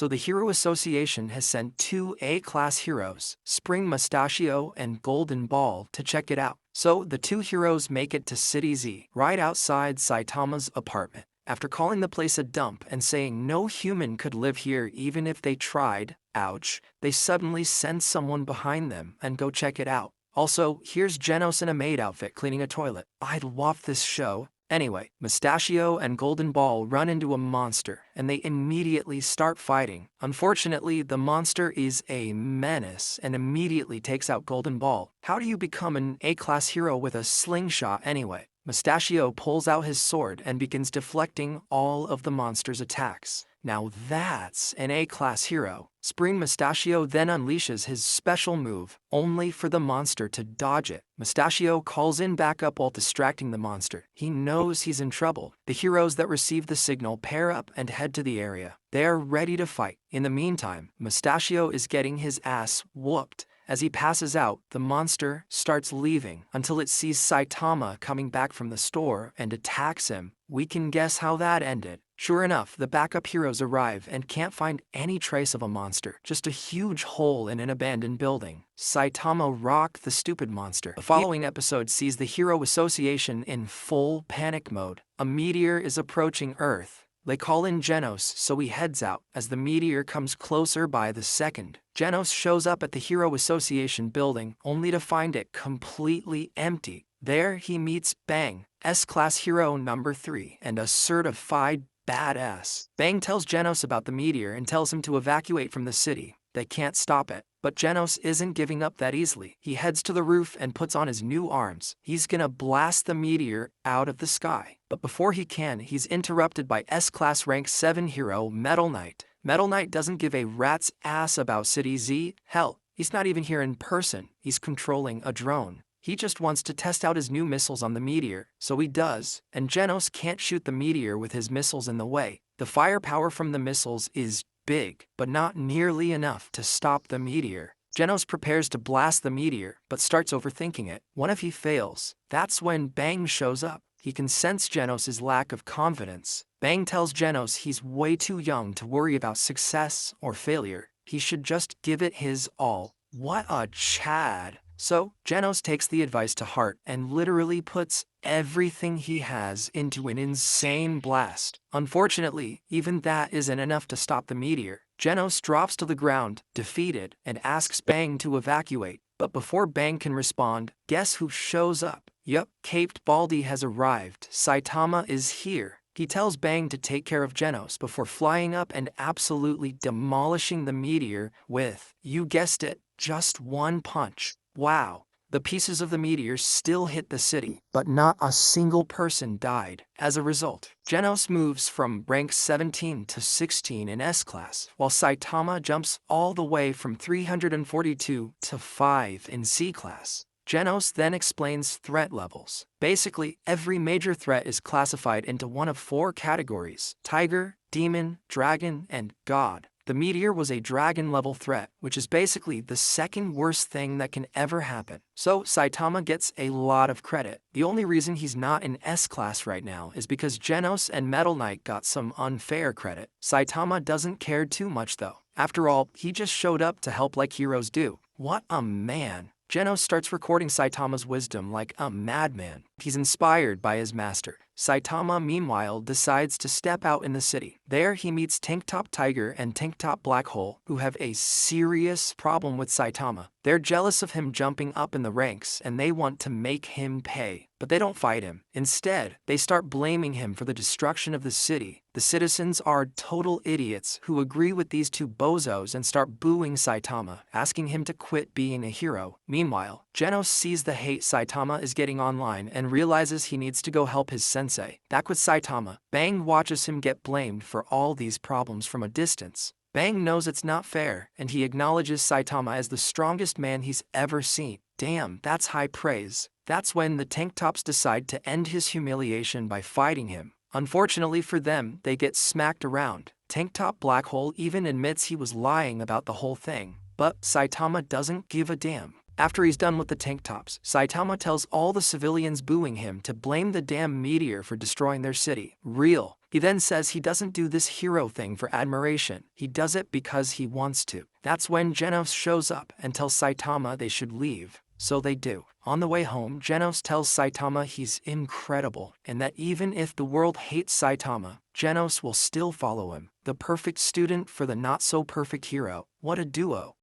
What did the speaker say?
So the Hero Association has sent two A-class heroes, Spring Mustachio and Golden Ball, to check it out. So the two heroes make it to City Z, right outside Saitama's apartment. After calling the place a dump and saying no human could live here even if they tried, ouch, they suddenly send someone behind them and go check it out. Also, here's Genos in a maid outfit cleaning a toilet. I love this show. Anyway, Mustachio and Golden Ball run into a monster, and they immediately start fighting. Unfortunately, the monster is a menace and immediately takes out Golden Ball. How do you become an A-class hero with a slingshot anyway? Mustachio pulls out his sword and begins deflecting all of the monster's attacks. Now that's an A-class hero. Spring Mustachio then unleashes his special move, only for the monster to dodge it. Mustachio calls in backup while distracting the monster. He knows he's in trouble. The heroes that receive the signal pair up and head to the area. They are ready to fight. In the meantime, Mustachio is getting his ass whooped. As he passes out, the monster starts leaving until it sees Saitama coming back from the store and attacks him. We can guess how that ended. Sure enough, the backup heroes arrive and can't find any trace of a monster, just a huge hole in an abandoned building. Saitama rocked the stupid monster. The following episode sees the Hero Association in full panic mode. A meteor is approaching Earth. They call in Genos, so he heads out. As the meteor comes closer by the second, Genos shows up at the Hero Association building, only to find it completely empty. There he meets Bang, S-Class Hero number 3, and a certified badass. Bang tells Genos about the meteor and tells him to evacuate from the city. They can't stop it. But Genos isn't giving up that easily. He heads to the roof and puts on his new arms. He's gonna blast the meteor out of the sky. But before he can, he's interrupted by S-Class Rank 7 hero Metal Knight. Metal Knight doesn't give a rat's ass about City Z. Hell, he's not even here in person. He's controlling a drone. He just wants to test out his new missiles on the meteor, so he does, and Genos can't shoot the meteor with his missiles in the way. The firepower from the missiles is big, but not nearly enough to stop the meteor. Genos prepares to blast the meteor, but starts overthinking it. What if he fails? That's when Bang shows up. He can sense Genos' lack of confidence. Bang tells Genos he's way too young to worry about success or failure. He should just give it his all. What a Chad. So, Genos takes the advice to heart and literally puts everything he has into an insane blast. Unfortunately, even that isn't enough to stop the meteor. Genos drops to the ground, defeated, and asks Bang to evacuate. But before Bang can respond, guess who shows up? Yup, Caped Baldy has arrived. Saitama is here. He tells Bang to take care of Genos before flying up and absolutely demolishing the meteor with, you guessed it, just one punch. Wow. The pieces of the meteor still hit the city, but not a single person died. As a result, Genos moves from rank 17 to 16 in S-Class, while Saitama jumps all the way from 342 to 5 in C-Class. Genos then explains threat levels. Basically, every major threat is classified into one of 4 categories: Tiger, Demon, Dragon, and God. The meteor was a dragon-level threat, which is basically the second worst thing that can ever happen. So Saitama gets a lot of credit. The only reason he's not in S-Class right now is because Genos and Metal Knight got some unfair credit. Saitama doesn't care too much though. After all, he just showed up to help like heroes do. What a man. Genos starts recording Saitama's wisdom like a madman. He's inspired by his master. Saitama, meanwhile, decides to step out in the city. There, he meets Tank Top Tiger and Tank Top Black Hole, who have a serious problem with Saitama. They're jealous of him jumping up in the ranks, and they want to make him pay. But they don't fight him. Instead, they start blaming him for the destruction of the city. The citizens are total idiots who agree with these two bozos and start booing Saitama, asking him to quit being a hero. Meanwhile, Genos sees the hate Saitama is getting online and realizes he needs to go help his sensei. Back with Saitama, Bang watches him get blamed for all these problems from a distance. Bang knows it's not fair, and he acknowledges Saitama as the strongest man he's ever seen. Damn, that's high praise. That's when the Tank Tops decide to end his humiliation by fighting him. Unfortunately for them, they get smacked around. Tank Top Black Hole even admits he was lying about the whole thing. But Saitama doesn't give a damn. After he's done with the tank tops, Saitama tells all the civilians booing him to blame the damn meteor for destroying their city. Real. He then says he doesn't do this hero thing for admiration, he does it because he wants to. That's when Genos shows up and tells Saitama they should leave. So they do. On the way home, Genos tells Saitama he's incredible, and that even if the world hates Saitama, Genos will still follow him. The perfect student for the not-so-perfect hero. What a duo.